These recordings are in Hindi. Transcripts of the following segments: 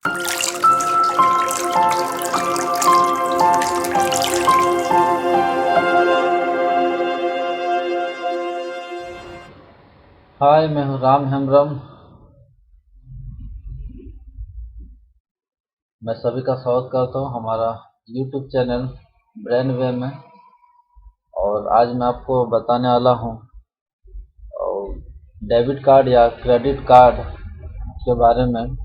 हाय, मैं हूँ राम हेम्ब्रम। मैं सभी का स्वागत करता हूँ हमारा यूट्यूब चैनल ब्रेन वे में। और आज मैं आपको बताने वाला हूँ डेबिट कार्ड या क्रेडिट कार्ड के बारे में,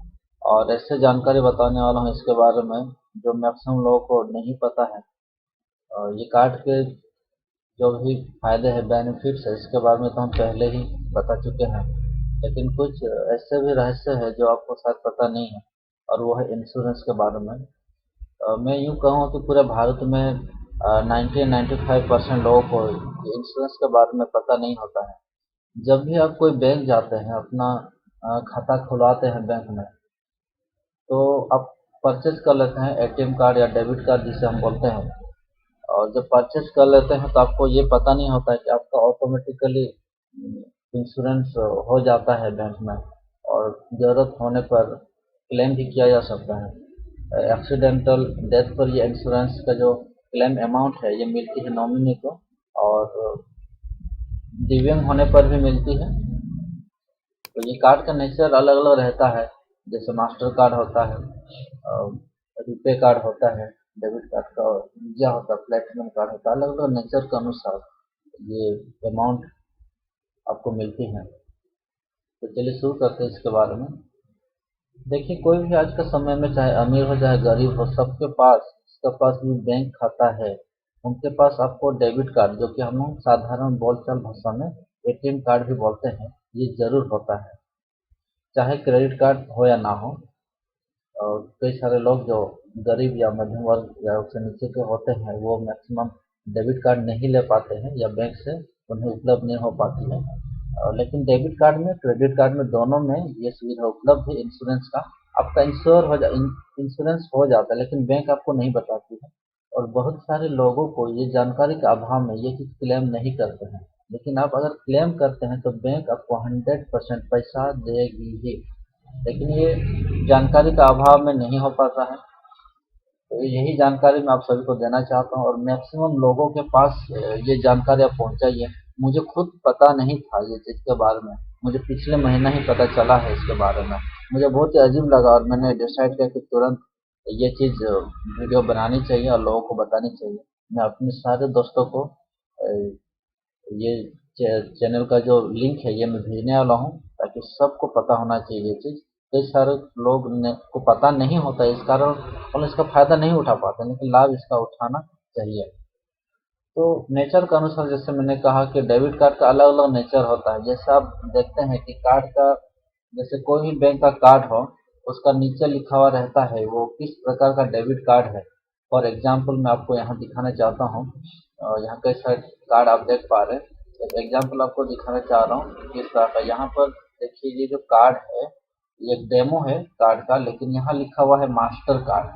और ऐसे जानकारी बताने वाला हूँ इसके बारे में जो मैक्सिमम लोगों को नहीं पता है। और ये कार्ड के जो भी फायदे हैं, बेनिफिट्स है, इसके बारे में तो हम पहले ही बता चुके हैं। लेकिन कुछ ऐसे भी रहस्य है जो आपको शायद पता नहीं है, और वो है इंश्योरेंस के बारे में। मैं यूँ कहूँ कि पूरे भारत में 90-95% लोगों को इंश्योरेंस के बारे में पता नहीं होता है। जब भी आप कोई बैंक जाते हैं, अपना खाता खुलवाते हैं बैंक में, तो आप परचेज कर लेते हैं एटीएम कार्ड या डेबिट कार्ड जिसे हम बोलते हैं। और जब परचेज कर लेते हैं तो आपको ये पता नहीं होता है कि आपका ऑटोमेटिकली इंश्योरेंस हो जाता है बैंक में, और ज़रूरत होने पर क्लेम भी किया जा सकता है। एक्सीडेंटल डेथ पर ये इंश्योरेंस का जो क्लेम अमाउंट है ये मिलती है नॉमिनी को, और दिव्यांग होने पर भी मिलती है। तो ये कार्ड का नेचर अलग अलग रहता है। जैसे मास्टर कार्ड होता है, रुपे कार्ड होता है, डेबिट कार्ड का, और वीजा होता है, प्लेटिनम कार्ड होता है। अलग अलग नेचर के अनुसार ये अमाउंट आपको मिलती है। तो चलिए शुरू करते हैं इसके बारे में। देखिए, कोई भी आज के समय में चाहे अमीर हो चाहे गरीब हो, सबके पास जिसके पास भी बैंक खाता है, उनके पास आपको डेबिट कार्ड, जो कि हम लोग साधारण बोलचाल भाषा में एटीएम कार्ड भी बोलते हैं, ये जरूर होता है। चाहे क्रेडिट कार्ड हो या ना हो। और कई सारे लोग जो गरीब या मध्यम वर्ग या उससे नीचे के होते हैं, वो मैक्सिमम डेबिट कार्ड नहीं ले पाते हैं, या बैंक से उन्हें उपलब्ध नहीं हो पाती है। लेकिन डेबिट कार्ड में, क्रेडिट कार्ड में, दोनों में ये सुविधा उपलब्ध है इंश्योरेंस का। आपका इंश्योरेंस हो जाता है, लेकिन बैंक आपको नहीं बताती है। और बहुत सारे लोगों को ये जानकारी के अभाव में ये चीज़ क्लेम नहीं करते हैं। लेकिन आप अगर क्लेम करते हैं तो बैंक आपको 100% पैसा देगी ही। लेकिन ये जानकारी का अभाव में नहीं हो पाता है। तो यही जानकारी मैं आप सभी को देना चाहता हूँ, और मैक्सिमम लोगों के पास ये जानकारी आप पहुँचाइए। मुझे खुद पता नहीं था ये चीज़ के बारे में। मुझे पिछले महीना ही पता चला है इसके बारे में। मुझे बहुत ही अजीब लगा, और मैंने डिसाइड किया कि तुरंत ये चीज़ वीडियो बनानी चाहिए और लोगों को बतानी चाहिए। मैं अपने सारे दोस्तों को ये चैनल का जो लिंक है ये मैं भेजने वाला हूँ, ताकि सबको पता होना चाहिए ये चीज़। कई सारे लोग ने को पता नहीं होता है, इस कारण और इसका फ़ायदा नहीं उठा पाते, लेकिन लाभ इसका उठाना चाहिए। तो नेचर के अनुसार, जैसे मैंने कहा कि डेबिट कार्ड का अलग अलग नेचर होता है। जैसे आप देखते हैं कि कार्ड का, जैसे कोई भी बैंक का कार्ड हो, उसका नीचे लिखा हुआ रहता है वो किस प्रकार का डेबिट कार्ड है। फॉर एग्जाम्पल मैं आपको यहाँ दिखाना चाहता हूँ। यहाँ कई सारे कार्ड आप देख पा रहे हैं। एक एग्जाम्पल आपको दिखाना चाह रहा हूँ किस तरह का। यहाँ पर देखिए, ये जो कार्ड है ये एक डेमो है कार्ड का, लेकिन यहाँ लिखा हुआ है मास्टर कार्ड।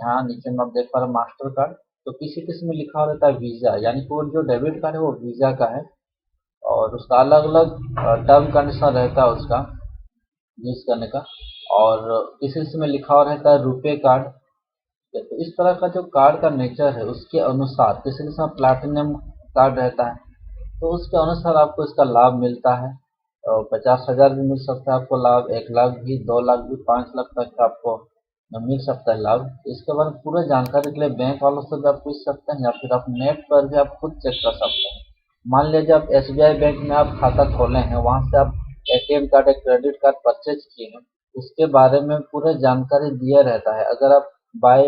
यहाँ नीचे में आप देख पा रहे हैं मास्टर कार्ड। तो किसी किसी में लिखा रहता है वीज़ा, यानी कि वो जो डेबिट कार्ड है वो वीज़ा का है, और उसका अलग अलग टर्म कंडीशन रहता है उसका यूज़ करने का। और किसी किसी में लिखा हुआ रहता है रुपे कार्ड। तो इस तरह का जो कार्ड का नेचर है उसके अनुसार, किसी किसी में प्लैटिनम कार्ड रहता है, तो उसके अनुसार आपको इसका लाभ मिलता है। 50,000 भी मिल सकता है आपको लाभ, 1 लाख भी, 2 लाख भी, 5 लाख तक का आपको मिल सकता है लाभ। इसके बारे में पूरे जानकारी के लिए बैंक वालों से भी आप पूछ सकते हैं, या फिर आप नेट पर भी आप खुद चेक कर सकते हैं। मान लीजिए आप एसबीआई बैंक में आप खाता खोले हैं, वहाँ से आप एटीएम कार्ड या क्रेडिट कार्ड परचेज किए हैं, उसके बारे में पूरा जानकारी दिया रहता है। अगर आप बाय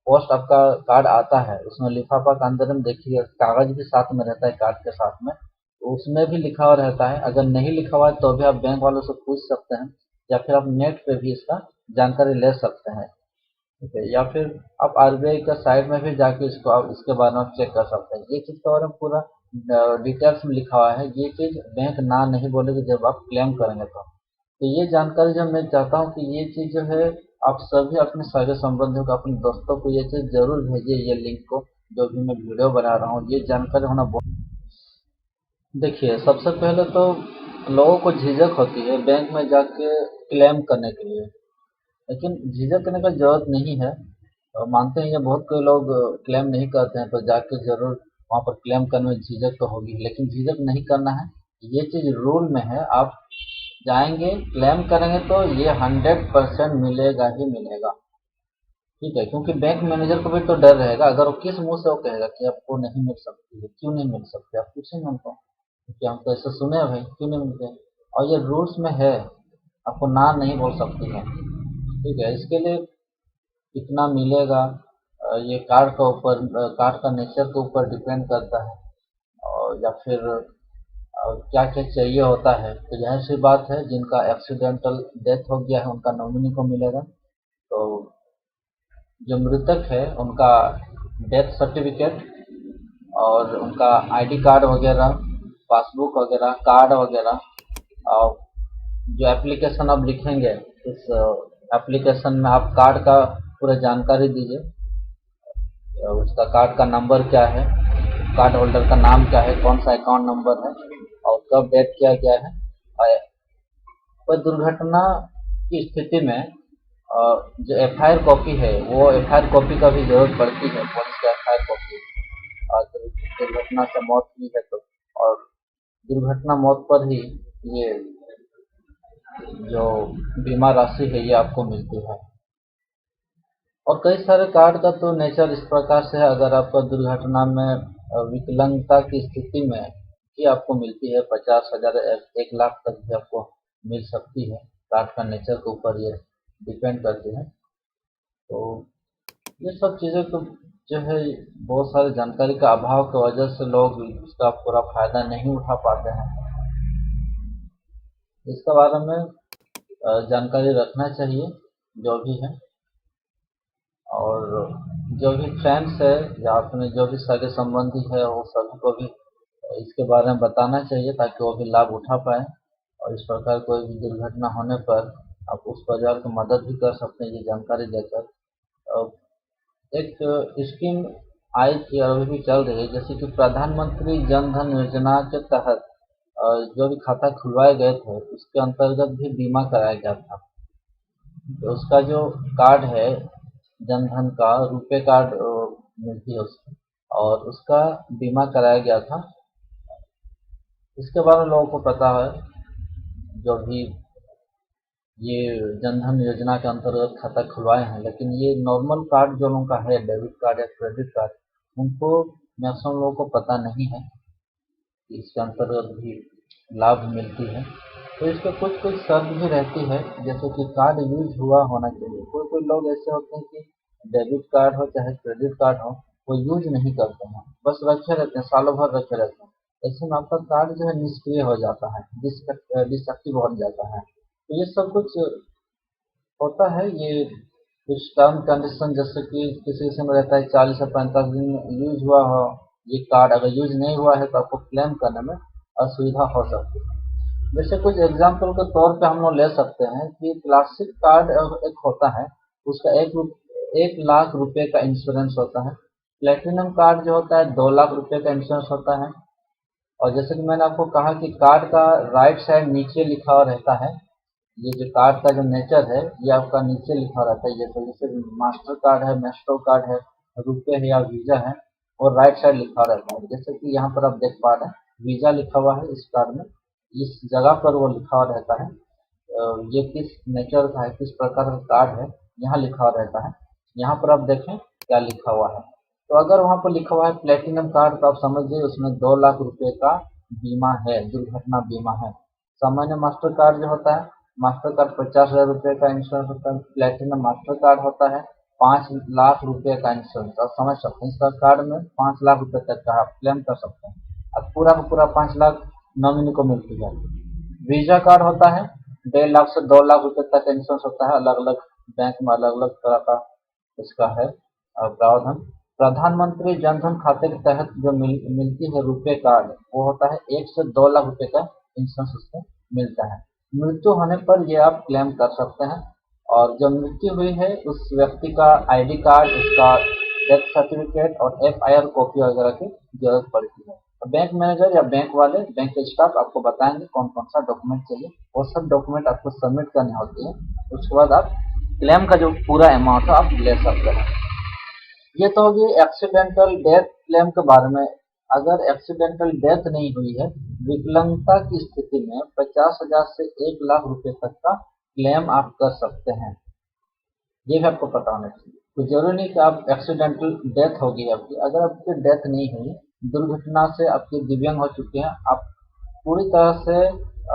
पोस्ट आपका कार्ड आता है, उसमें लिफाफा के अंदर में देखिए कागज भी साथ में रहता है कार्ड के साथ में, तो उसमें भी लिखा हुआ रहता है। अगर नहीं लिखा हुआ है तो भी आप बैंक वालों से पूछ सकते हैं, या फिर आप नेट पे भी इसका जानकारी ले सकते हैं। ठीक है, या फिर आप आरबीआई का साइट में भी जाके इसको आप इसके बारे में आप चेक कर सकते हैं। ये चीज़ के बारे में पूरा डिटेल्स में लिखा हुआ है। ये चीज़ बैंक ना नहीं बोलेगी जब आप क्लेम करेंगे तो ये जानकारी जब मैं चाहता हूँ कि ये चीज़ जो है, आप सभी अपने सगे संबंधियों को, अपने दोस्तों को ये चीज़ जरूर भेजिए, ये लिंक को, जो भी मैं वीडियो बना रहा हूँ। ये जानकारी होना बहुत, देखिए सबसे पहले तो लोगों को झिझक होती है बैंक में जाके क्लेम करने के लिए। लेकिन झिझक करने का जरूरत नहीं है। मानते हैं ये बहुत कोई लोग क्लेम नहीं करते हैं, तो जाके जरूर वहाँ पर क्लेम करने में झिझक तो होगी, लेकिन झिझक नहीं करना है। ये चीज रूल में है। आप जाएंगे क्लेम करेंगे तो ये 100% मिलेगा ही मिलेगा। ठीक है, क्योंकि बैंक मैनेजर को भी तो डर रहेगा। अगर वो किस मुंह से वो कहेगा कि आपको नहीं मिल सकती है, क्यों नहीं मिल सकती, आप पूछेंगे उनको कि हम तो ऐसे सुने हैं भाई, क्यों नहीं मिलते। और ये रूल्स में है, आपको ना नहीं बोल सकती है। ठीक है, इसके लिए कितना मिलेगा, ये कार्ड का ऊपर, कार्ड का नेचर के ऊपर डिपेंड करता है। और या फिर क्या क्या चाहिए होता है, तो जाहिर सी बात है जिनका एक्सीडेंटल डेथ हो गया है उनका नॉमिनी को मिलेगा। तो जो मृतक है उनका डेथ सर्टिफिकेट और उनका आईडी कार्ड वगैरह, पासबुक वगैरह, कार्ड वगैरह, और जो एप्लीकेशन आप लिखेंगे, इस एप्लीकेशन में आप कार्ड का पूरा जानकारी दीजिए। उसका कार्ड का नंबर क्या है, कार्ड होल्डर का नाम क्या है, कौन सा अकाउंट नंबर है, और कब डेथ किया गया है। और कोई दुर्घटना की स्थिति में जो एफआईआर कॉपी है, वो एफआईआर कॉपी का भी जरूरत पड़ती है, पुलिस का एफआईआर कॉपी। और दुर्घटना से मौत हुई है तो, और दुर्घटना मौत पर ही ये जो बीमा राशि है ये आपको मिलती है। और कई सारे कार्ड का तो नेचर इस प्रकार से है, अगर आपका दुर्घटना में विकलांगता की स्थिति में ही आपको मिलती है, 50,000 1 लाख तक भी आपको मिल सकती है। कार्ड का नेचर के ऊपर ये डिपेंड करती है। तो ये सब चीज़ें तो जो है, बहुत सारी जानकारी का अभाव की वजह से लोग इसका पूरा फायदा नहीं उठा पाते हैं। इसके बारे में जानकारी रखना चाहिए जो भी है। और जो भी फ्रेंड्स है या अपने जो भी सगे संबंधी है, वो सभी को भी इसके बारे में बताना चाहिए ताकि वो भी लाभ उठा पाए। और इस प्रकार कोई भी दुर्घटना होने पर आप उस परिवार की मदद भी कर सकते हैं ये जानकारी देकर। एक स्कीम आई थी और अभी भी चल रही है, जैसे कि प्रधानमंत्री जन धन योजना के तहत जो भी खाता खुलवाए गए थे उसके अंतर्गत भी बीमा कराया गया था। तो उसका जो कार्ड है जन धन का, रुपए कार्ड मिलती है उसकी, और उसका बीमा कराया गया था। इसके बारे में लोगों को पता है, जो भी ये जन धन योजना के अंतर्गत खाता खुलवाए हैं। लेकिन ये नॉर्मल कार्ड जो लोगों का है, डेबिट कार्ड या क्रेडिट कार्ड, उनको मैक्सिमम लोगों को पता नहीं है कि इसके अंतर्गत भी लाभ मिलती है। तो इसके कुछ कुछ शर्त भी रहती है, जैसे कि कार्ड यूज हुआ होना चाहिए। कोई कोई लोग ऐसे होते हैं कि डेबिट कार्ड हो चाहे क्रेडिट कार्ड हो, वो यूज नहीं करते हैं, बस रखे रहते हैं, सालों भर रखे रहते हैं। ऐसे में आपका कार्ड जो है निष्क्रिय हो जाता है, डिसएक्टिव हो जाता है। तो ये सब कुछ होता है। ये कुछ टर्म कंडीशन, जैसे कि किसी किसी में रहता है 40 से 45 दिन यूज हुआ हो ये कार्ड, अगर यूज नहीं हुआ है तो आपको क्लेम करने में असुविधा हो सकती है। जैसे कुछ एग्जाम्पल के तौर पे हम लोग ले सकते हैं कि क्लासिक कार्ड एक होता है, उसका 1 लाख रुपए का इंश्योरेंस होता है। प्लेटिनम कार्ड जो होता है 2 लाख रुपए का इंश्योरेंस होता है। और जैसे कि मैंने आपको कहा कि कार्ड का राइट साइड नीचे लिखा हुआ रहता है, ये जो कार्ड का जो नेचर है ये आपका नीचे लिखा रहता है। जैसे मास्टर कार्ड है, मेस्ट्रो कार्ड है, रुपए है या वीजा है, और राइट साइड लिखा रहता है। जैसे कि यहाँ पर आप देख पा रहे हैं वीजा लिखा हुआ है इस कार्ड में, इस जगह पर वो लिखा हुआ रहता है। ये किस नेचर का है, किस प्रकार का कार्ड है, यहाँ लिखा हुआ रहता है। यहाँ पर आप देखें क्या लिखा हुआ है। तो अगर वहाँ पर लिखा हुआ है प्लेटिनम कार्ड, तो आप समझिए उसमें 2 लाख रुपए का बीमा है, दुर्घटना बीमा है। सामान्य मास्टर कार्ड जो होता है, मास्टर कार्ड 50,000 रुपए का इंश्योरेंस होता है। प्लेटिनम मास्टर कार्ड होता है 5 लाख रुपए का इंश्योरेंस। आप समझ सकते हैं इसका कार्ड में 5 लाख रुपए तक का आप क्लेम कर सकते हैं। अब पूरा का पूरा 5 लाख नॉमिनी को मिलती है। वीजा कार्ड होता है 1.5 लाख से 2 लाख रुपए तक इंश्योरेंस होता है। अलग अलग बैंक में अलग अलग तरह का इसका है प्रावधान। प्रधानमंत्री जन धन खाते के तहत जो मिलती है रुपए कार्ड, वो होता है 1 से 2 लाख रुपए का इंश्योरेंस उसको मिलता है। मृत्यु होने पर ये आप क्लेम कर सकते हैं। और जब मृत्यु हुई है उस व्यक्ति का आईडी कार्ड, उसका डेथ सर्टिफिकेट और एफआईआर कॉपी वगैरह की जरूरत पड़ती है। तो बैंक मैनेजर या बैंक वाले, बैंक के स्टाफ आपको बताएंगे कौन कौन सा डॉक्यूमेंट चाहिए। वो सब डॉक्यूमेंट आपको सबमिट करने होते हैं। उसके बाद आप क्लेम का जो पूरा अमाउंट है आप ले सकते हैं। ये तो होगी एक्सीडेंटल डेथ क्लेम के बारे में। अगर एक्सीडेंटल डेथ नहीं हुई है, विकलांगता की स्थिति में 50,000 से 1 लाख रुपए तक का क्लेम आप कर सकते हैं। ये भी आपको पता होना चाहिए। तो जरूरी नहीं कि आप एक्सीडेंटल डेथ होगी आपकी। अगर आपकी डेथ नहीं हुई, दुर्घटना से आपकी दिव्यांग हो चुके हैं, आप पूरी तरह से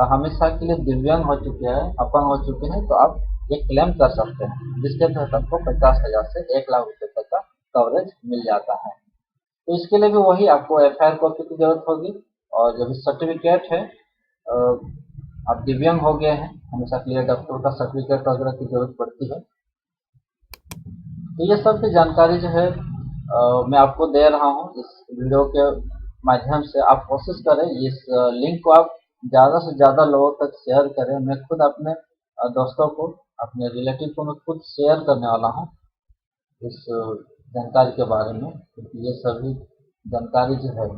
हमेशा के लिए दिव्यांग हो चुके हैं, अपंग हो चुके हैं, तो आप ये क्लेम कर सकते हैं, जिसके तहत आपको 50,000 से 1 लाख रुपए तक का कवरेज मिल जाता है। तो इसके लिए भी वही आपको एफआईआर कॉपी की जरूरत होगी, और जो भी सर्टिफिकेट है, आप दिव्यांग हो गए हैं, हमेशा के लिए डॉक्टर का सर्टिफिकेट वगैरह की जरूरत पड़ती है। तो ये सब की जानकारी जो है मैं आपको दे रहा हूँ इस वीडियो के माध्यम से। आप कोशिश करें इस लिंक को आप ज़्यादा से ज़्यादा लोगों तक शेयर करें। मैं खुद अपने दोस्तों को, अपने रिलेटिव को मैं खुद शेयर करने वाला हूँ इस जानकारी के बारे में, क्योंकि ये सभी जानकारी जो है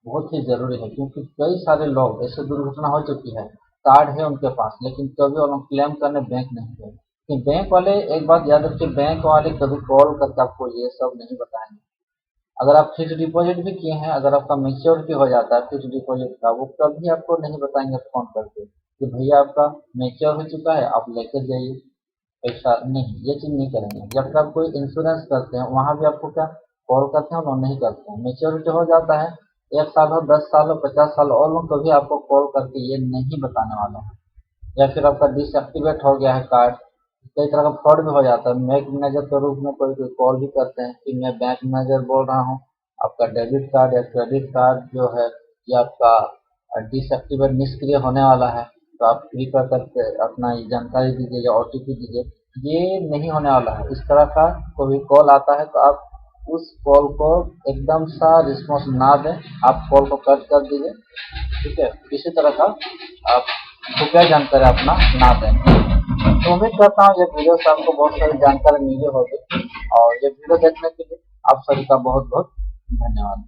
बहुत ही ज़रूरी है। क्योंकि कई सारे लोग, ऐसे दुर्घटना हो चुकी है, कार्ड है उनके पास, लेकिन कभी वो लोग क्लेम करने बैंक नहीं गए। कि बैंक वाले, एक बात याद रखिए, बैंक वाले कभी कॉल करके आपको ये सब नहीं बताएंगे। अगर आप फिक्स डिपॉजिट भी किए हैं, अगर आपका मैच्योरिटी हो जाता है फिक्स डिपॉजिट का, वो कभी आपको नहीं बताएंगे फोन करके कि भैया आपका मैच्योर हो चुका है, आप लेकर जाइए पैसा। नहीं, ये चीज़ नहीं करेंगे। जब तक आप कोई इंश्योरेंस करते हैं, वहाँ भी आपको क्या कॉल करते हैं, और नहीं करते हैं। मैच्योरिटी हो जाता है, 1 साल हो, 10 साल हो, 50 साल हो, और लोग कभी आपको कॉल करके ये नहीं बताने वाले हैं। या फिर आपका डिसएक्टिवेट हो गया है कार्ड, कई तरह का फ्रॉड भी हो जाता है। बैंक मैनेजर के रूप में कोई कोई कॉल भी करते हैं कि मैं बैंक मैनेजर बोल रहा हूँ, आपका डेबिट कार्ड या क्रेडिट कार्ड जो है ये आपका डिसएक्टिवेट, निष्क्रिय होने वाला है, तो आप कृपया करके अपना ये जानकारी दीजिए या ओटीपी दीजिए। ये नहीं होने वाला है। इस तरह का कोई कॉल आता है तो आप उस कॉल को एकदम सा रिस्पॉन्स ना दें, आप कॉल को कट कर दीजिए। ठीक है, इसी तरह का आप कृपया जानकारी अपना ना दें। तो उम्मीद करता हूँ ये वीडियो से आपको बहुत सारी जानकारी मिली होगी, और ये वीडियो देखने के लिए आप सभी का बहुत बहुत धन्यवाद।